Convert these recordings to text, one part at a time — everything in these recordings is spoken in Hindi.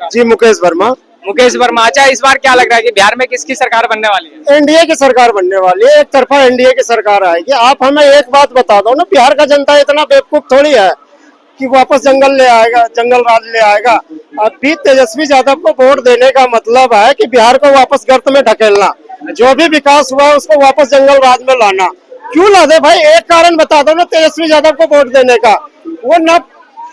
जी मुकेश वर्मा। मुकेश वर्मा। अच्छा, इस बार क्या लग रहा है कि बिहार में किसकी सरकार बनने वाली है? एनडीए की सरकार बनने वाली है, एक तरफा एनडीए की सरकार आएगी। आप हमें एक बात बता दो ना, बिहार का जनता इतना बेवकूफ थोड़ी है कि वापस जंगल ले आएगा, जंगल राज ले आएगा। अभी तेजस्वी यादव को वोट देने का मतलब है कि बिहार को वापस गर्त में ढकेलना, जो भी विकास हुआ है उसको वापस जंगल राज में लाना। क्यों ला दे भाई, एक कारण बता दो ना तेजस्वी यादव को वोट देने का। वो ना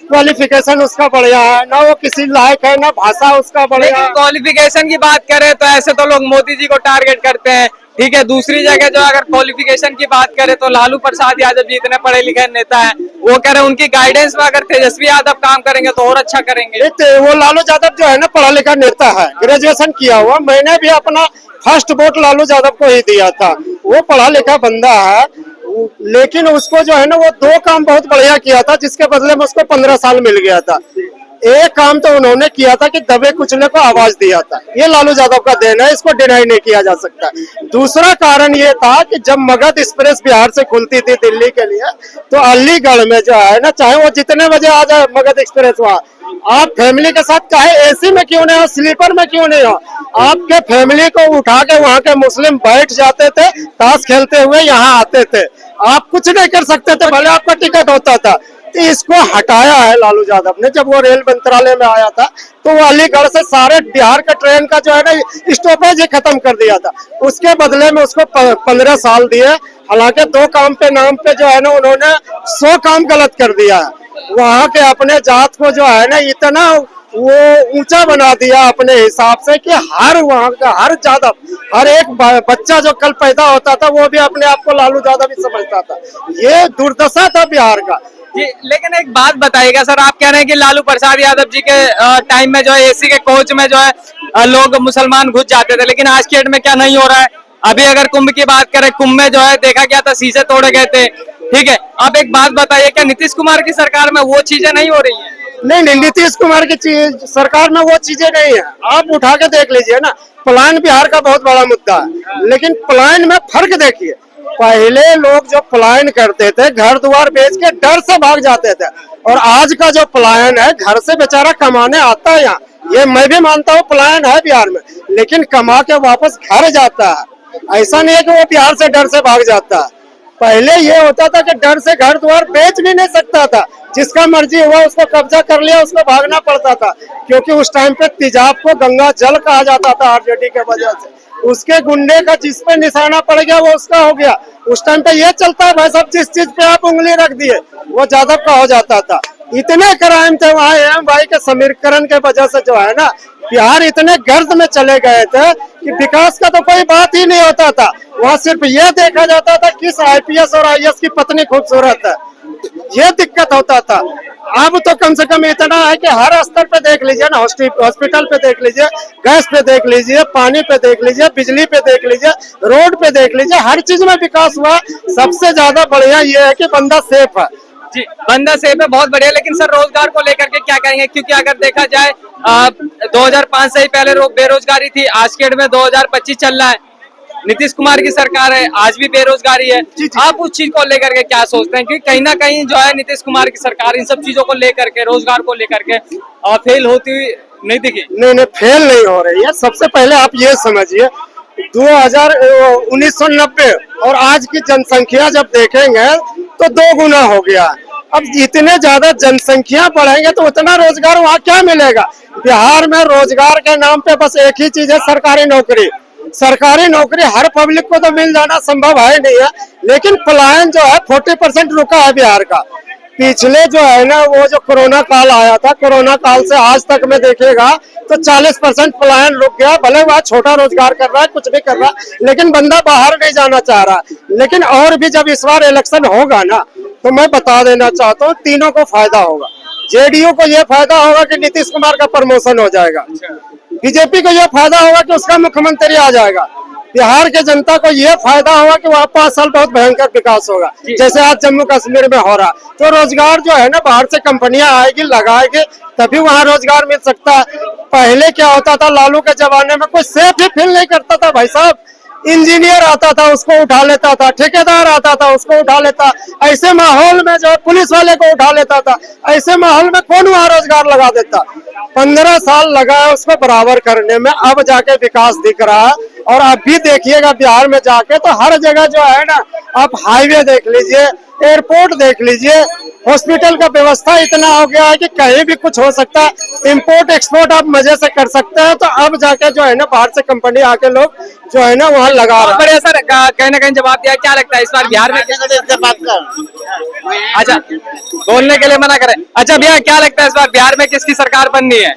क्वालिफिकेशन उसका बढ़िया है, ना वो किसी लायक है, ना भाषा उसका बढ़िया लेकिन है। क्वालिफिकेशन की बात करें तो ऐसे तो लोग मोदी जी को टारगेट करते हैं, ठीक है। दूसरी जगह जो अगर क्वालिफिकेशन की बात करें तो लालू प्रसाद यादव जी इतने पढ़े लिखे नेता हैं, वो कह रहे हैं उनकी गाइडेंस में अगर तेजस्वी यादव काम करेंगे तो और अच्छा करेंगे। वो लालू यादव जो है ना पढ़ा लिखा नेता है, ग्रेजुएशन किया हुआ। मैंने भी अपना फर्स्ट वोट लालू यादव को ही दिया था। वो पढ़ा लिखा बंदा है, लेकिन उसको जो है ना वो दो काम बहुत बढ़िया किया था, जिसके बदले में उसको 15 साल मिल गया था। एक काम तो उन्होंने किया था कि दबे कुचले को आवाज दिया था, ये लालू यादव का देन है, इसको डिनाई नहीं किया जा सकता। दूसरा कारण ये था कि जब मगध एक्सप्रेस बिहार से खुलती थी दिल्ली के लिए, तो अलीगढ़ में जो है ना, चाहे वो जितने बजे आ जाए मगध एक्सप्रेस, वहां आप फैमिली के साथ चाहे एसी में क्यों नहीं हो, स्लीपर में क्यों नहीं हो, आपके फैमिली को उठा के वहां के मुस्लिम बैठ जाते थे, ताश खेलते हुए यहाँ आते थे। आप कुछ नहीं कर सकते थे, भले आपका टिकट होता था। तो इसको हटाया है लालू यादव ने। जब वो रेल मंत्रालय में आया था तो वो अलीगढ़ से सारे बिहार का ट्रेन का जो है ना स्टॉपेज ही खत्म कर दिया था। उसके बदले में उसको 15 साल दिए। हालांकि दो काम पे नाम पे जो है ना उन्होंने 100 काम गलत कर दिया है। वहाँ के अपने जात को जो है ना इतना वो ऊंचा बना दिया अपने हिसाब से कि हर वहाँ का हर यादव, हर एक बच्चा जो कल पैदा होता था वो भी अपने आप को लालू यादव ही समझता था। ये दुर्दशा था बिहार का। जी, लेकिन एक बात बताइएगा सर, आप कह रहे हैं कि लालू प्रसाद यादव जी के टाइम में जो है एसी के कोच में जो है लोग मुसलमान घुस जाते थे, लेकिन आज की डेट में क्या नहीं हो रहा है? अभी अगर कुंभ की बात करें, कुंभ में जो है देखा गया था शीशे तोड़े गए थे, ठीक है। आप एक बात बताइए, क्या नीतीश कुमार की सरकार में वो चीजें नहीं हो रही है? नहीं नहीं, नीतीश कुमार की सरकार में वो चीजें नहीं है। आप उठा के देख लीजिए ना, पलायन बिहार का बहुत बड़ा मुद्दा है, लेकिन पलायन में फर्क देखिए। पहले लोग जो पलायन करते थे घर द्वार बेच के डर से भाग जाते थे, और आज का जो पलायन है घर से बेचारा कमाने आता है यहाँ, ये मैं भी मानता हूँ पलायन है बिहार में, लेकिन कमा के वापस घर जाता है। ऐसा नहीं है कि वो बिहार से डर से भाग जाता है। पहले ये होता था कि डर से घर द्वार बेच भी नहीं सकता था, जिसका मर्जी हुआ उसको कब्जा कर लिया, उसको भागना पड़ता था। क्योंकि उस टाइम पे तेजाब को गंगा जल कहा जाता था आरजेडी के वजह से। उसके गुंडे का जिस पे निशाना पड़ गया वो उसका हो गया। उस टाइम पे ये चलता है भाई साहब, जिस चीज पे आप उंगली रख दिए वो यादव का हो जाता था। इतने क्राइम थे वहाँ एम भाई के समीकरण के वजह से जो है ना बिहार इतने गर्द में चले गए थे कि विकास का तो कोई बात ही नहीं होता था। वहाँ सिर्फ ये देखा जाता था किस आईपीएस और आईएएस की पत्नी खूबसूरत है, ये दिक्कत होता था। अब तो कम से कम इतना है कि हर स्तर पे देख लीजिए ना, हॉस्पिटल पे देख लीजिए, गैस पे देख लीजिए, पानी पे देख लीजिए, बिजली पे देख लीजिए, रोड पे देख लीजिए, हर चीज में विकास हुआ। सबसे ज्यादा बढ़िया ये है कि बंदा सेफ है। जी, बंदा सेफ है, बहुत बढ़िया। लेकिन सर रोजगार को लेकर के क्या कहेंगे? क्योंकि अगर देखा जाए 2005 से ही पहले बेरोजगारी थी, आज के डेट में 2025 चल रहा है, नीतीश कुमार की सरकार है, आज भी बेरोजगारी है। आप उस चीज को लेकर के क्या सोचते हैं? क्योंकि कहीं ना कहीं जो है नीतीश कुमार की सरकार इन सब चीजों को लेकर के, रोजगार को लेकर के फेल होती हुई नहीं दिखी। नहीं नहीं, फेल नहीं हो रही है। सबसे पहले आप ये समझिए 1990 और आज की जनसंख्या जब देखेंगे तो 2 गुना हो गया। अब इतने ज्यादा जनसंख्या बढ़ेंगे तो उतना रोजगार वहाँ क्या मिलेगा? बिहार में रोजगार के नाम पे बस एक ही चीज है, सरकारी नौकरी। सरकारी नौकरी हर पब्लिक को तो मिल जाना संभव है नहीं है, लेकिन पलायन जो है 40% रुका है बिहार का। पिछले जो है ना वो जो कोरोना काल आया था, कोरोना काल से आज तक में देखिएगा तो 40% पलायन रुक गया। भले वह छोटा रोजगार कर रहा है, कुछ भी कर रहा है, लेकिन बंदा बाहर नहीं जाना चाह रहा है। लेकिन और भी जब इस बार इलेक्शन होगा ना तो मैं बता देना चाहता हूँ तीनों को फायदा होगा। जेडीयू को यह फायदा होगा कि नीतीश कुमार का प्रमोशन हो जाएगा, बीजेपी को यह फायदा होगा कि उसका मुख्यमंत्री आ जाएगा, बिहार के जनता को यह फायदा होगा कि वहाँ 5 साल बहुत भयंकर विकास होगा, जैसे आज जम्मू कश्मीर में हो रहा। तो रोजगार जो है ना बाहर से कंपनियां आएगी, लगाएगी, तभी वहाँ रोजगार मिल सकता है। पहले क्या होता था, लालू के जमाने में कोई सेफ ही फील नहीं करता था भाई साहब। इंजीनियर आता था उसको उठा लेता था, ठेकेदार आता था उसको उठा लेता। ऐसे माहौल में जो है पुलिस वाले को उठा लेता था। ऐसे माहौल में कौन वहां रोजगार लगा देता? 15 साल लगा है उसको बराबर करने में, अब जाके विकास दिख रहा है। और आप भी देखिएगा बिहार में जाके तो हर जगह जो है ना, आप हाईवे देख लीजिए, एयरपोर्ट देख लीजिए, हॉस्पिटल का व्यवस्था इतना हो गया है कि कहीं भी कुछ हो सकता है। इंपोर्ट एक्सपोर्ट आप मजे से कर सकते हैं। तो अब जाके जो है ना बाहर से कंपनी आके लोग जो है ना वहाँ लगा रहा है। बढ़िया सर, कहीं ना कहीं जवाब दिया। क्या लगता है इस बार बिहार में अच्छा, बोलने के लिए मना करें। अच्छा भैया, क्या लगता है इस बार बिहार में किसकी सरकार बननी है?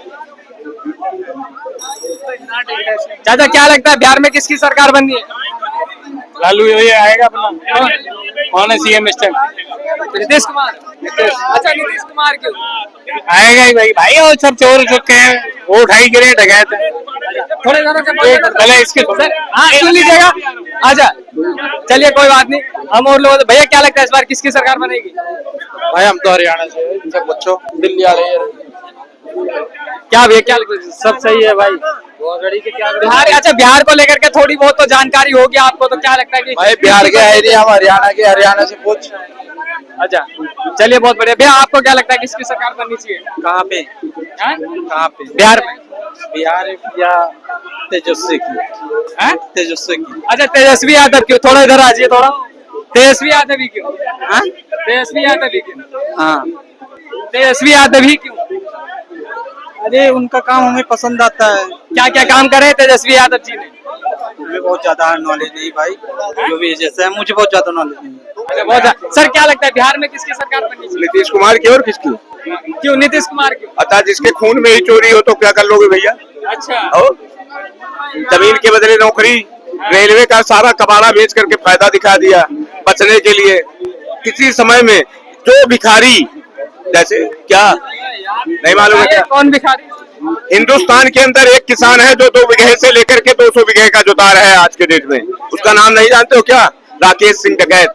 चाचा, क्या लगता है बिहार में किसकी सरकार बननी है? लालू ये आएगा अपना। कौन है सीएम इस टाइम? नीतीश कुमार। अच्छा, नीतीश कुमार क्यों? आएगा ही भाई और सब चोर चुके हैं, वो उठाई गिरे डकैत है। थोड़े दिनों से पहले इसके सर, हाँ सुन लीजिएगा। अच्छा, चलिए कोई बात नहीं, हम और लोग। भैया, क्या लगता है इस बार किसकी सरकार बनेगी? भाई हम तो हरियाणा से हैं, सब बच्चों दिल्ली आ रही है। क्या भैया, क्या लगता है? सब सही है भाई। बिहार, अच्छा बिहार को लेकर के थोड़ी बहुत तो जानकारी होगी आपको, तो क्या लगता है कि भाई बिहार के है नहीं, हम हरियाणा के, हरियाणा से पूछ। अच्छा, चलिए बहुत बढ़िया। भैया, आपको क्या लगता है किसकी सरकार बननी चाहिए? कहाँ पे? हैं? कहाँ पे? बिहार में? बिहार या तेजस्वी की? हैं? तेजस्वी की। अच्छा, तेजस्वी यादव क्यों? थोड़ा इधर आ जाइए थोड़ा। तेजस्वी यादव ही क्यों? हाँ तेजस्वी यादव ही क्यों? हाँ, तेजस्वी यादव ही क्यों? अरे उनका काम हमें पसंद आता है। क्या क्या काम करे तेजस्वी यादव जी ने? मुझे बहुत ज्यादा नॉलेज नहीं भाई, जो भी जैसे है मुझे बहुत ज्यादा नॉलेज नहीं है। अच्छा, बहुत सर, क्या लगता है बिहार में किसकी सरकार बननी चाहिए? नीतीश कुमार की और किसकी? क्यों नीतीश कुमार क्यों? अच्छा, जिसके खून में ही चोरी हो तो क्या कर लोगे भैया? अच्छा, और जमीन के बदले नौकरी, रेलवे का सारा कबाड़ा बेच करके फायदा दिखा दिया बचने के लिए। किसी समय में जो भिखारी, जैसे क्या नहीं मालूम है क्या? कौन भिखारी? हिंदुस्तान के अंदर एक किसान है जो 2 बीघे से लेकर के 200 बीघे का जुता रहा है आज के डेट में। उसका नाम नहीं जानते हो क्या? राकेश सिंह डकैत।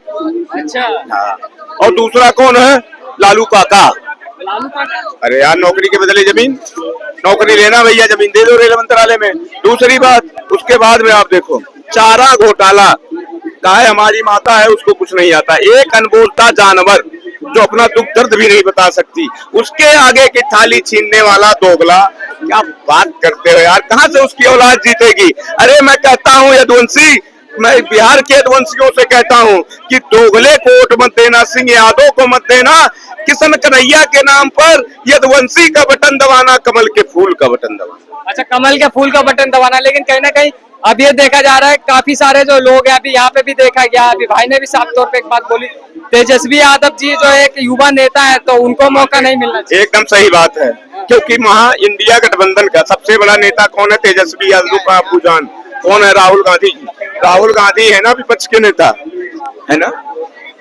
अच्छा, हाँ। और दूसरा कौन है? लालू काका। लालू काका। अरे यार, नौकरी के बदले जमीन, नौकरी लेना भैया, जमीन दे दो रेल मंत्रालय में। दूसरी बात, उसके बाद में आप देखो चारा घोटाला। गाय हमारी माता है, उसको कुछ नहीं आता। एक अनबोलता जानवर जो अपना दुख दर्द भी नहीं बता सकती, उसके आगे की थाली छीनने वाला दोगला। क्या बात करते हो यार, कहाँ से उसकी औलाद जीतेगी? अरे मैं कहता हूँ यदुवंशी, मैं बिहार के यदुवंशियों से कहता हूँ कि दोगले को वोट मत देना, सिंह यादव को मत देना। किशन कन्हैया के नाम पर यदुवंशी का बटन दबाना, कमल के फूल का बटन दबाना। अच्छा, कमल के फूल का बटन दबाना। लेकिन कहीं ना कहीं अब ये देखा जा रहा है, काफी सारे जो लोग हैं, अभी यहाँ पे भी देखा गया, अभी भाई ने भी साफ तौर पे एक बात बोली, तेजस्वी यादव जी जो एक युवा नेता है, तो उनको मौका नहीं मिलना चाहिए। एकदम सही बात है, क्योंकि महा इंडिया गठबंधन का सबसे बड़ा नेता कौन है? तेजस्वी यादव का अबूजान कौन है? राहुल गांधी। राहुल गांधी है ना विपक्ष के नेता, है ना?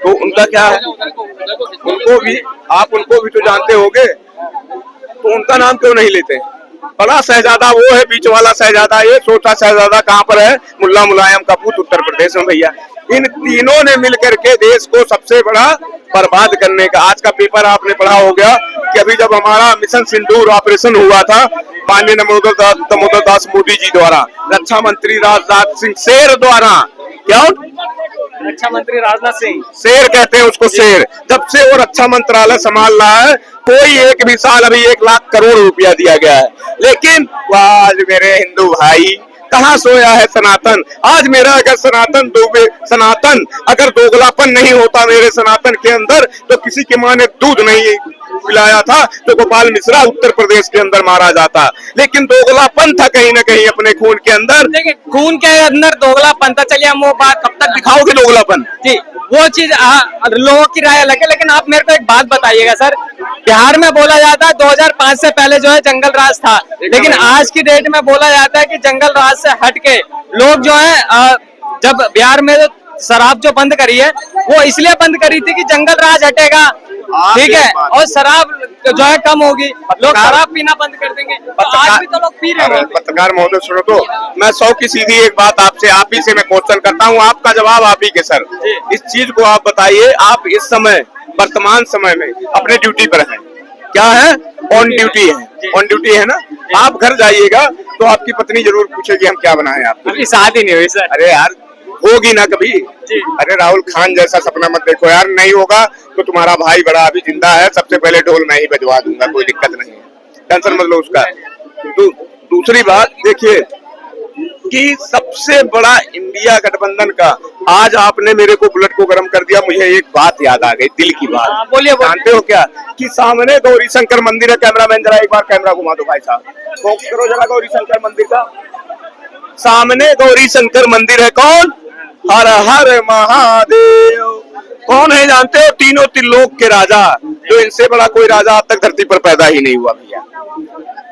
तो उनका क्या है? उनको भी, आप उनको भी तो जानते होंगे, तो उनका नाम क्यों नहीं लेते? बड़ा शहजादा वो है, बीच वाला शहजादा ये, छोटा शहजादा कहाँ पर है? मुल्ला मुलायम का पूत उत्तर प्रदेश में भैया। इन तीनों ने मिलकर के देश को सबसे बड़ा बर्बाद करने का। आज का पेपर आपने पढ़ा हो गया कि अभी जब हमारा मिशन सिंदूर ऑपरेशन हुआ था माननीय दामोदर दास मोदी जी द्वारा, रक्षा मंत्री राजनाथ सिंह शेर द्वारा, क्या रक्षा मंत्री राजनाथ सिंह, शेर कहते हैं उसको, शेर, जब से वो रक्षा मंत्रालय संभाल रहा है, कोई एक भी साल अभी 1 लाख करोड़ रुपया दिया गया है। लेकिन आज मेरे हिंदू भाई, कहाँ सोया है सनातन? आज मेरा अगर सनातन अगर दोगलापन नहीं होता मेरे सनातन के अंदर, तो किसी की माँ ने दूध नहीं पिलाया था तो गोपाल मिश्रा उत्तर प्रदेश के अंदर मारा जाता। लेकिन दोगलापन था कहीं ना कहीं अपने खून के अंदर। देखिए, खून के अंदर दोगलापन था। चलिए हम वो बात कब तक दिखाओगे दोगलापन? जी, वो चीज लोगों की राय अलग है। लेकिन आप मेरे को एक बात बताइएगा सर, बिहार में बोला जाता है 2005 से पहले जो है जंगल राज था, लेकिन आज की डेट में बोला जाता है कि जंगल राज से हटके लोग जो है, जब बिहार में शराब जो बंद करी है, वो इसलिए बंद करी थी कि जंगल राज हटेगा, ठीक है, और शराब जो है कम होगी, लोग शराब पीना बंद कर देंगे। तो आज भी तो लोग पी रहे हैं। पत्रकार महोदय सुनो तो, मैं 100 की सीधी एक बात आपसे, आप ही से मैं क्वेश्चन करता हूँ, आपका जवाब आप ही के सर। इस चीज को आप बताइए, आप इस समय वर्तमान समय में अपने ड्यूटी पर हैं, क्या है? ऑन ड्यूटी है, ऑन ड्यूटी है ना? आप घर जाइएगा, तो आपकी पत्नी जरूर पूछेगी हम क्या बनाए आपके लिए। अभी शादी नहीं हुई सर। अरे यार होगी ना कभी। जी। अरे राहुल खान जैसा सपना मत देखो यार, नहीं होगा तो तुम्हारा भाई बड़ा अभी जिंदा है, सबसे पहले ढोल मैं ही बजवा दूंगा, कोई दिक्कत नहीं है, टेंशन मत लो उसका। दूसरी बात देखिए कि सबसे बड़ा इंडिया गठबंधन का, आज आपने मेरे को बुलेट को गर्म कर दिया, मुझे एक बात याद आ गई, दिल की बात। बोलिए। जानते हो क्या कि सामने गौरी शंकर मंदिर है, कैमरामैन जरा एक बार कैमरा घुमा दो भाई साहब, फोकस करो जरा गौरी शंकर मंदिर का। सामने गौरी शंकर मंदिर है, कौन? हर हर महादेव। कौन है जानते हो? तीनों त्रिलोक के राजा, जो इनसे बड़ा कोई राजा आज तक धरती पर पैदा ही नहीं हुआ भैया।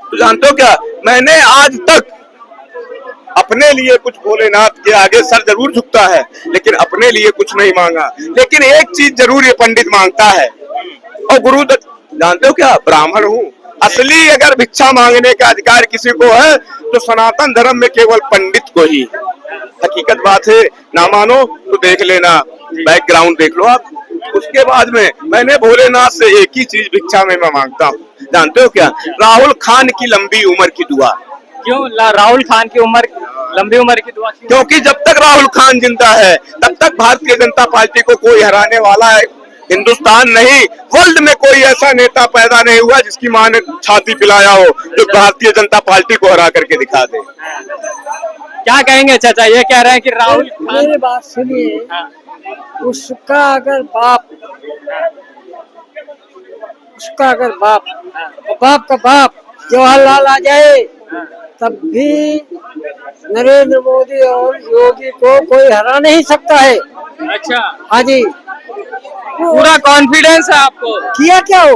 तो जानते हो क्या, मैंने आज तक अपने लिए कुछ भोलेनाथ के आगे सर जरूर झुकता है, लेकिन अपने लिए कुछ नहीं मांगा। लेकिन एक चीज जरूर ये पंडित मांगता है, और गुरु जानते हो क्या, ब्राह्मण हूँ। असली अगर भिक्षा मांगने का अधिकार किसी को है तो सनातन धर्म में केवल पंडित को ही। हकीकत बात है, ना मानो तो देख लेना, बैकग्राउंड देख लो आप। उसके बाद में मैंने भोलेनाथ से एक ही चीज भिक्षा में मैं मांगता हूँ, जानते हो क्या? राहुल खान की लंबी उम्र की दुआ। क्यों राहुल खान की उम्र, लंबी उम्र की दुआ? क्योंकि जब तक राहुल खान जिंदा है तब तक भारतीय जनता पार्टी को कोई हराने वाला है हिंदुस्तान नहीं, वर्ल्ड में कोई ऐसा नेता पैदा नहीं हुआ जिसकी मां ने छाती पिलाया हो, जो भारतीय जनता पार्टी को हरा करके दिखा दे। क्या कहेंगे चाचा, ये कह रहे हैं कि राहुल मेरी बात सुनिए। उसका अगर बाप बाप का बाप जवाहरलाल आ जाए तब भी नरेंद्र मोदी और योगी को कोई हरा नहीं सकता है। अच्छा, हाँ जी, पूरा कॉन्फिडेंस है आपको? किया क्या हो,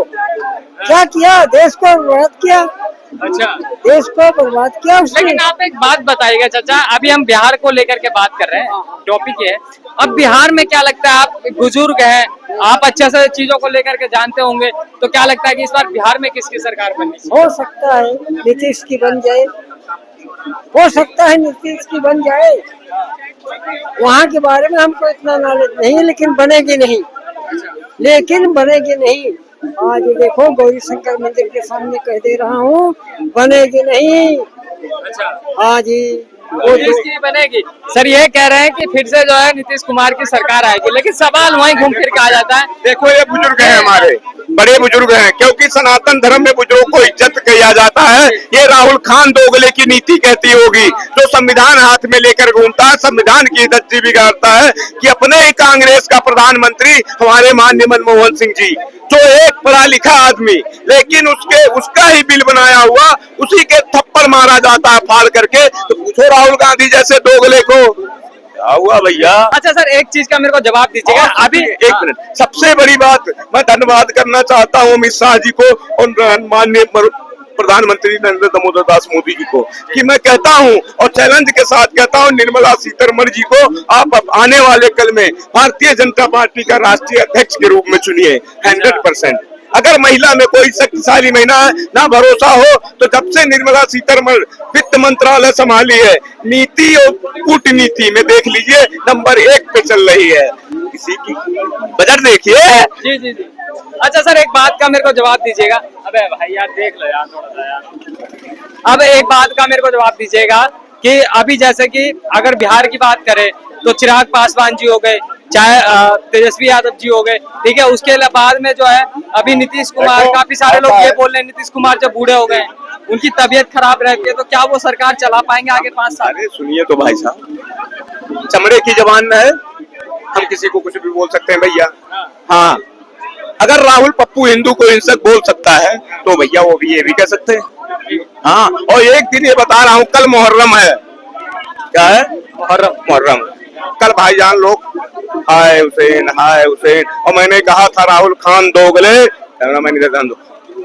क्या किया, देश को बर्बाद किया। अच्छा, देश को बर्बाद किया उसने। लेकिन आप एक बात बताइएगा चाचा, अभी हम बिहार को लेकर के बात कर रहे हैं, टॉपिक है। अब बिहार में क्या लगता है, आप बुजुर्ग हैं, आप अच्छे से चीजों को लेकर के जानते होंगे, तो क्या लगता है कि इस बार बिहार में किसकी सरकार बननी चाहिए? हो सकता है नीतीश की बन जाए, हो सकता है नीतीश की बन जाए। वहाँ के बारे में हमको इतना नॉलेज नहीं, लेकिन बनेगी नहीं, लेकिन बनेगी नहीं। आज देखो गौरी शंकर मंदिर के सामने कह दे रहा हूँ, बनेगी नहीं। अच्छा, हाँ जी, वो नीतीश की बनेगी। सर ये कह रहे हैं कि फिर से जो है नीतीश कुमार की सरकार आएगी, लेकिन सवाल वहीं घूम फिर के आ जाता है। देखो ये बुजुर्ग हैं, हमारे बड़े बुजुर्ग हैं, क्योंकि सनातन धर्म में बुजुर्गों को इज्जत किया जाता है। ये राहुल खान दोगले की नीति कहती होगी, जो संविधान हाथ में लेकर घूमता है, संविधान की धज्जी बिगाड़ता है, कि अपने ही कांग्रेस का प्रधानमंत्री हमारे माननीय मनमोहन सिंह जी, जो एक पढ़ा लिखा आदमी, लेकिन उसका ही बिल बनाया हुआ, उसी के थप्पड़ मारा जाता है फाड़ करके। तो पूछो राहुल गांधी जैसे दोगले को क्या हुआ भैया। अच्छा सर, एक चीज का मेरे को जवाब दीजिएगा। अभी एक मिनट, सबसे बड़ी बात मैं धन्यवाद करना चाहता हूँ अमित शाह जी को और माननीय प्रधानमंत्री नरेंद्र दामोदर दास मोदी जी को, कि मैं कहता हूँ और चैलेंज के साथ कहता हूँ निर्मला सीतारमण जी को, आप आने वाले कल में भारतीय जनता पार्टी का राष्ट्रीय अध्यक्ष के रूप में चुनिए 100%। अगर महिला में कोई शक्तिशाली महिला है ना भरोसा हो, तो जब से निर्मला सीतारमण वित्त मंत्रालय संभाली है, नीति और कूटनीति में देख लीजिए नंबर 1 पे चल रही है। किसी की बजट देखिए। जी जी जी। अच्छा सर, एक बात का मेरे को जवाब दीजिएगा। अबे भाई यार देख लो यार थोड़ा सा यार। अब एक बात का मेरे को जवाब दीजिएगा कि अभी जैसे कि अगर बिहार की बात करें तो चिराग पासवान जी हो गए, चाहे तेजस्वी यादव जी हो गए, ठीक है। उसके बाद में जो है अभी नीतीश कुमार, काफी सारे लोग ये बोल रहे हैं नीतीश कुमार जब बूढ़े हो गए, उनकी तबीयत खराब रहती है, तो क्या वो सरकार चला पाएंगे आगे 5 साल? अरे सुनिए तो भाई साहब, चमड़े की जबान में है, हम किसी को कुछ भी बोल सकते हैं भैया। हाँ, अगर राहुल पप्पू हिंदू को हिंसक बोल सकता है तो भैया वो भी ये भी कह सकते हैं। हाँ, और एक दिन ये बता रहा हूँ, कल मुहर्रम है। क्या है? मुहर्रम। कल भाईजान लोग हाय हुसैन हाय हुसैन, और मैंने कहा था राहुल खान दोगले,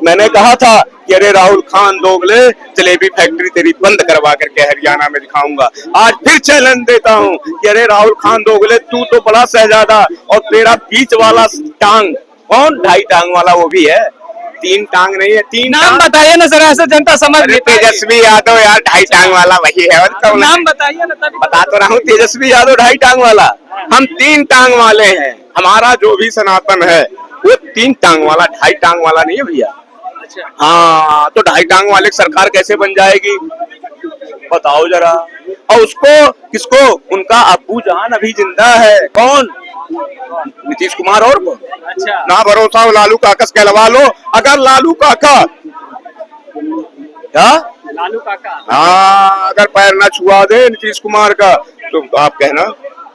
मैंने कहा था कि अरे राहुल खान दोगले, जलेबी फैक्ट्री तेरी बंद करवा करके हरियाणा में दिखाऊंगा। आज फिर चैलेंज देता हूँ कि अरे राहुल खान दोगले, तू तो बड़ा शहजादा, और तेरा बीच वाला टांग कौन? 2.5 टांग वाला वो भी है, 3 टांग नहीं है, 3 नाम बताइए ना सर, ऐसे जनता समझ नहीं पाएगी। तेजस्वी यादव यार 2.5 टांग वाला वही है, और कौन? नाम बताइए ना तभी। बता तो रहा हूँ, तेजस्वी यादव 2.5 टांग वाला, हम 3 टांग वाले हैं। हमारा जो भी सनातन है वो 3 टांग वाला, 2.5 टांग वाला नहीं है भैया। अच्छा। हाँ, तो 2.5 टांग वाले की सरकार कैसे बन जाएगी? बताओ जरा। और उसको किसको, उनका अब्बू जान अभी जिंदा है, कौन, नीतीश कुमार। और कौन? अच्छा। ना भरोसा हो लालू काका से कहलवा लो। अगर लालू काका, क्या लालू काका। हाँ, अगर पैर ना छुआ दे नीतीश कुमार का तो आप कहना।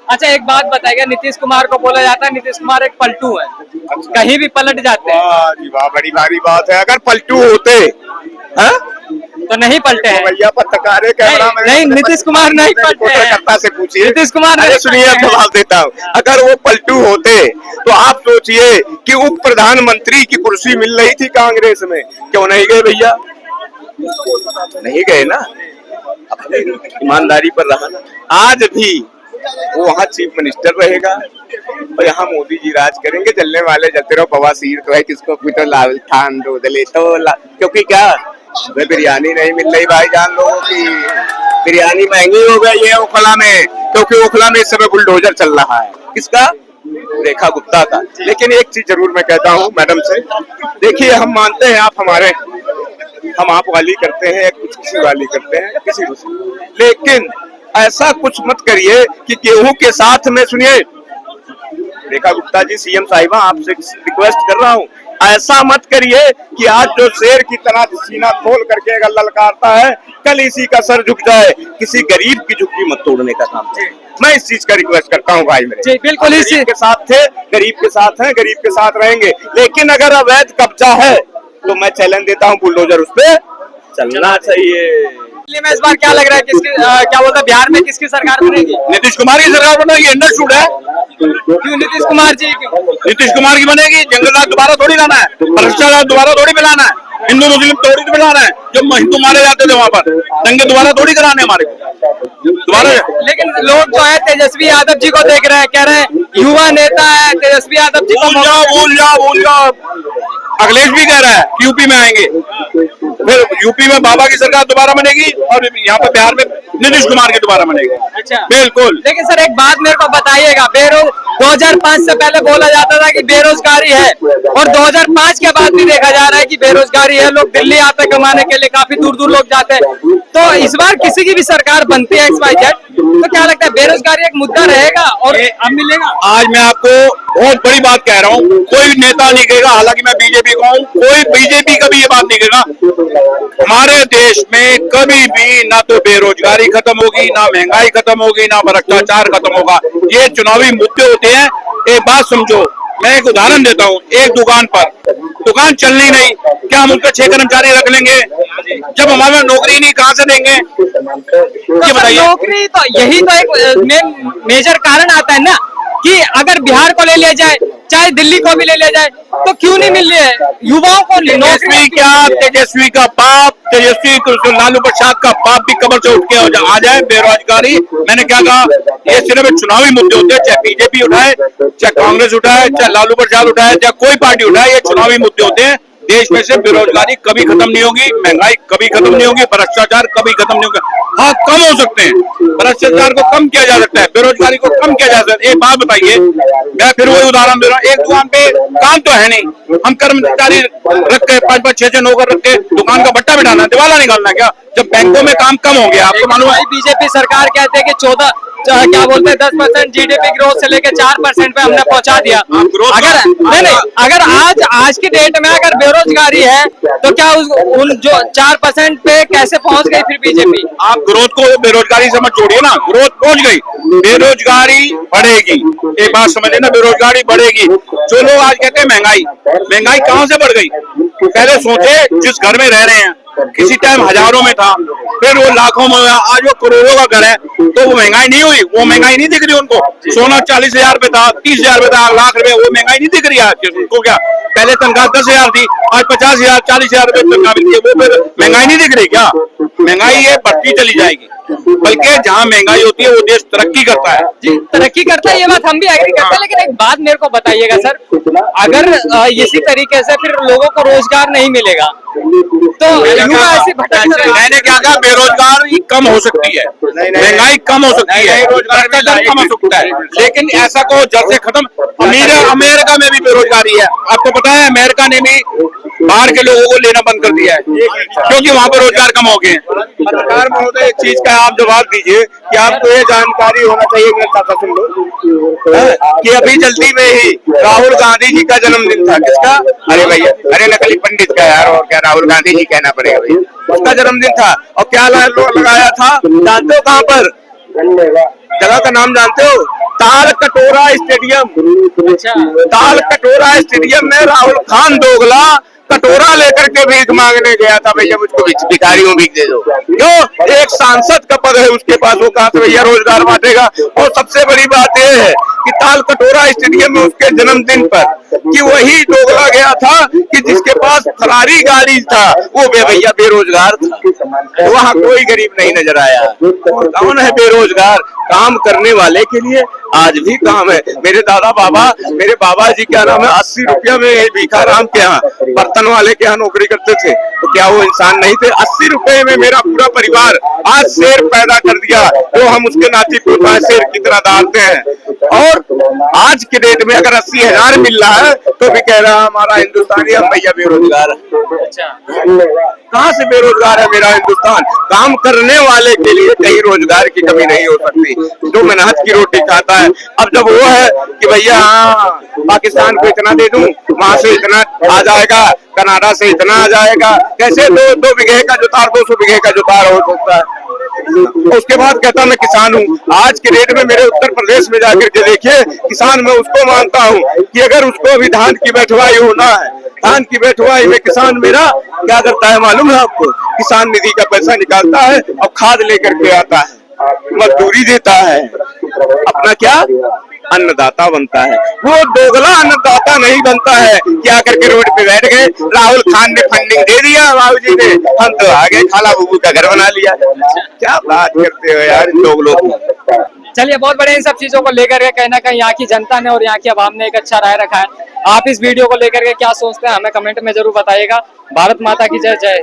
अच्छा एक बात बताइएगा, नीतीश कुमार को बोला जाता है नीतीश कुमार एक पलटू है, कहीं भी पलट जाते हैं। वाह जी वाह, बड़ी भारी बात है। अगर पलटू होते हैं तो नहीं पलटे हैं। भैया पत्रकार है, कैमरा मैन नहीं, नीतीश कुमार नहीं पलटे हैं। रिपोर्टरकर्ता से पूछिए, नीतीश कुमार अरे नहीं सुनिए, पलटे हैं। जवाब देता हूँ। अगर वो पलटू होते तो आप सोचिए कि उप प्रधानमंत्री की कुर्सी मिल रही थी कांग्रेस में, क्यों नहीं गए भैया? नहीं गए ना, अपने ईमानदारी पर रहा ना। आज भी वो वहाँ चीफ मिनिस्टर रहेगा और यहाँ मोदी जी राज करेंगे। चलने वाले चलते रहो, बवासीर तो है, किसको पीटो लाल थान दो दले तो क्योंकि क्या वे बिरयानी नहीं मिल रही भाईजान लोगों की। बिरयानी महंगी हो गई है ओखला में, क्योंकि ओखला में इस समय बुलडोजर चल रहा है। किसका? रेखा गुप्ता का। लेकिन एक चीज जरूर मैं कहता हूँ मैडम से, देखिए हम मानते हैं आप हमारे, हम आप वाली करते हैं, कुछ किसी वाली करते हैं, किसी को, लेकिन ऐसा कुछ मत करिए कि गेहूं के साथ में, सुनिए रेखा गुप्ता जी, सीएम साहिबा आपसे रिक्वेस्ट कर रहा हूँ, ऐसा मत करिए कि आज जो शेर की तरह सीना खोल करके अगर ललकारता है, कल इसी का सर झुक जाए। किसी गरीब की झुग्गी मत तोड़ने का काम है। मैं इस चीज का रिक्वेस्ट करता हूँ भाई मेरे। जी बिल्कुल, इस गरीब के साथ थे, गरीब के साथ हैं, गरीब के साथ रहेंगे। लेकिन अगर अवैध कब्जा है तो मैं चैलेंज देता हूँ, बुलडोजर उस पे चलना चाहिए। दिल्ली में इस बार क्या लग रहा है, किसकी क्या बोलते हैं, बिहार में किसकी सरकार बनेगी? नीतीश कुमार की सरकार बनेगी, अंडरस्टूड है। क्यों नीतीश कुमार जी? नीतीश कुमार की बनेगी। जंगल दोबारा थोड़ी लाना है, भ्रष्टाचार दोबारा थोड़ी मिलाना है, हिंदू मुस्लिम थोड़ी तो मिलाना है। जब हिंदू मारे जाते थे वहाँ पर दंगे दोबारा थोड़ी कराने हमारे को दोबारा। लेकिन लोग जो है तेजस्वी यादव जी को देख रहे हैं, कह रहे हैं युवा नेता है तेजस्वी यादव जी को। भूल जाओ। अखिलेश भी कह रहा है कि यूपी में आएंगे, फिर यूपी में बाबा की सरकार दोबारा बनेगी और यहाँ पर बिहार में नीतीश कुमार की दोबारा बनेगी। अच्छा बिल्कुल। लेकिन सर एक बात मेरे को बताइएगा, 2005 से पहले बोला जाता था कि बेरोजगारी है, और 2005 के बाद भी देखा जा रहा है कि बेरोजगारी है। लोग दिल्ली आते कमाने के लिए, काफी दूर दूर लोग जाते हैं। तो इस बार किसी की भी सरकार बनती है XYZ, तो क्या लगता है बेरोजगारी एक मुद्दा रहेगा और अब मिलेगा? आज मैं आपको बहुत बड़ी बात कह रहा हूँ, कोई नेता नहीं कहेगा, हालांकि मैं बीजेपी का हूँ, कोई बीजेपी कभी ये बात नहीं कहेगा हमारे देश में कभी भी ना तो बेरोजगारी खत्म होगी, ना महंगाई खत्म होगी, ना भ्रष्टाचार खत्म होगा। ये चुनावी मुद्दे होते हैं। एक बात समझो, मैं एक उदाहरण देता हूँ। एक दुकान पर दुकान चलनी नहीं, क्या हम उनके 6 कर्मचारी रख लेंगे? जब हमारे नौकरी नहीं, कहाँ से देंगे? ये बताइए। नौकरी तो यही तो एक मेजर कारण आता है ना, कि अगर बिहार को ले लिया जाए, चाहे दिल्ली को भी ले लिया जाए, तो क्यों नहीं मिल रही है युवाओं को नौकरी? क्या तेजस्वी का बाप, तेजस्वी लालू प्रसाद का बाप भी कमर से उठ के आ जाए? बेरोजगारी, मैंने क्या कहा, ये सिर्फ चुनावी मुद्दे होते हैं, चाहे बीजेपी उठाए, चाहे कांग्रेस उठाए, चाहे लालू प्रसाद उठाए, चाहे कोई पार्टी उठाए, ये चुनावी मुद्दे होते हैं। देश में से बेरोजगारी कभी खत्म नहीं होगी, महंगाई कभी खत्म नहीं होगी, भ्रष्टाचार कभी खत्म नहीं होगा। हाँ, कम हो सकते हैं, भ्रष्टाचार को कम किया जा सकता है, बेरोजगारी को कम किया जा सकता है। एक बात बताइए, मैं फिर वही उदाहरण दे रहा हूँ। एक दुकान पे काम तो है नहीं, हम कर्मचारी रख के 5-5, 6-6 नौकर रख के दुकान का बट्टा बिठाना, दिवाला निकालना क्या? जब बैंकों में काम कम हो गया, आपको मालूम है बीजेपी सरकार कहते हैं कि 14 क्या बोलते हैं 10% GDP ग्रोथ से लेकर 4% पे हमने पहुंचा दिया। अगर नहीं, अगर आज की डेट में अगर बेरोजगारी है तो क्या उन जो 4% पे कैसे पहुंच गई फिर बीजेपी? आप ग्रोथ को बेरोजगारी से मत जोड़िए ना, ग्रोथ पहुंच गई, बेरोजगारी बढ़ेगी। एक बात समझ लेना, बेरोजगारी बढ़ेगी। जो लोग आज कहते हैं महंगाई कहां से बढ़ गई? पहले सोचे, जिस घर में रह रहे हैं किसी टाइम हजारों में था, फिर वो लाखों में, आज वो करोड़ों का घर है, तो वो महंगाई नहीं हुई? वो महंगाई नहीं दिख रही उनको। सोना 40,000 पे था, 30,000 पे था, लाख रुपए, वो महंगाई नहीं दिख रही है उनको। क्या पहले तनख्वाह 10,000 थी, आज 50,000, 40,000 रुपए तनख्वाह मिलती है, वो फिर महंगाई नहीं दिख रही क्या? महंगाई ये बढ़ती चली जाएगी, बल्कि जहाँ महंगाई होती है वो देश तरक्की करता है। जी, तरक्की करता है, ये बात हम भी एग्री करते हैं। लेकिन एक बात मेरे को बताइएगा सर, अगर इसी तरीके से फिर लोगों को रोजगार नहीं मिलेगा तो युवा ऐसे भटकते रहेंगे। मैंने क्या कहा, बेरोजगारी कम हो सकती है, महंगाई कम हो सकती है, भ्रष्टाचार कम हो सकता है, लेकिन ऐसा को जड़ से खत्म। अमेरिका में भी बेरोजगारी है, आपको पता है। अमेरिका ने भी बाहर के लोगों को लेना बंद कर दिया है, क्योंकि वहाँ पर रोजगार कम हो गए हैं। पत्रकार महोदय, एक चीज का आप जवाब दीजिए कि आपको ये जानकारी होना चाहिए, मेरे साथ सुन लो, कि अभी जल्दी में ही राहुल गांधी जी का जन्मदिन था। किसका? अरे भैया, अरे नकली पंडित का यार, और क्या राहुल गांधी जी कहना पड़ेगा भैया, उसका जन्मदिन था। और क्या लगाया था जानते हो कहाँ पर? जगह का नाम जानते हो? ताल कटोरा स्टेडियम। ताल कटोरा स्टेडियम में राहुल खान दोगला कटोरा लेकर के भीख मांगने गया था, भैया मुझको भिखारियों भीख दे दो। क्यों? एक सांसद का पद है उसके पास, वो कहा था भैया रोजगार बांटेगा। और सबसे बड़ी बात यह है कि ताल कटोरा स्टेडियम में उसके जन्मदिन पर कि वही दोगला गया था कि जिसके पास फरारी गाड़ी था वो भैया बेरोजगार था। वहाँ कोई गरीब नहीं नजर आया। और कौन है बेरोजगार? काम करने वाले के लिए आज भी काम है। मेरे दादा बाबा, मेरे बाबा जी क्या नाम है, 80 रुपया में भिखाराम के यहाँ, बर्तन वाले के यहाँ नौकरी करते थे, तो क्या वो इंसान नहीं थे? 80 रुपए में मेरा पूरा परिवार आज शेर पैदा कर दिया, जो हम उसके नाती पोता शेर की तरह डालते हैं। और आज के डेट में अगर 80,000 मिल रहा है तो भी कह रहा हमारा हिंदुस्तानी हम भैया बेरोजगार है। कहाँ से बेरोजगार है मेरा हिंदुस्तान? काम करने वाले के लिए कहीं रोजगार की कमी नहीं हो सकती, जो मेहनत की रोटी खाता है। अब जब वो है कि भैया हाँ पाकिस्तान को इतना दे दूं, वहां से इतना आ जाएगा, कनाडा से इतना आ जाएगा, कैसे 2 बीघे का जुतार 200 बीघे का जुतार हो सकता है? उसके बाद कहता मैं किसान हूँ। आज के डेट में मेरे उत्तर प्रदेश में जाकर के देखिए, किसान मैं उसको मानता हूँ कि अगर उसको अभी धान की बैठवाई होना है, धान की बैठवाई में किसान मेरा क्या करता है मालूम है आपको? किसान निधि का पैसा निकालता है और खाद लेकर के आता है, मजदूरी देता है, अपना क्या अन्नदाता बनता है। वो दोगला अन्नदाता नहीं बनता है कि आकर के रोड पे बैठ गए, राहुल खान ने फंडिंग दे दिया बाबूजी ने, हम तो आ गए, खाला बुबू का घर बना लिया। क्या बात करते हो यार इन लोगों की। चलिए, बहुत बड़े इन सब चीजों को लेकर के कहीं ना कहीं यहाँ की जनता ने और यहाँ की आवाम ने एक अच्छा राय रखा है। आप इस वीडियो को लेकर के क्या सोचते हैं हमें कमेंट में जरूर बताइएगा। भारत माता की जय। जय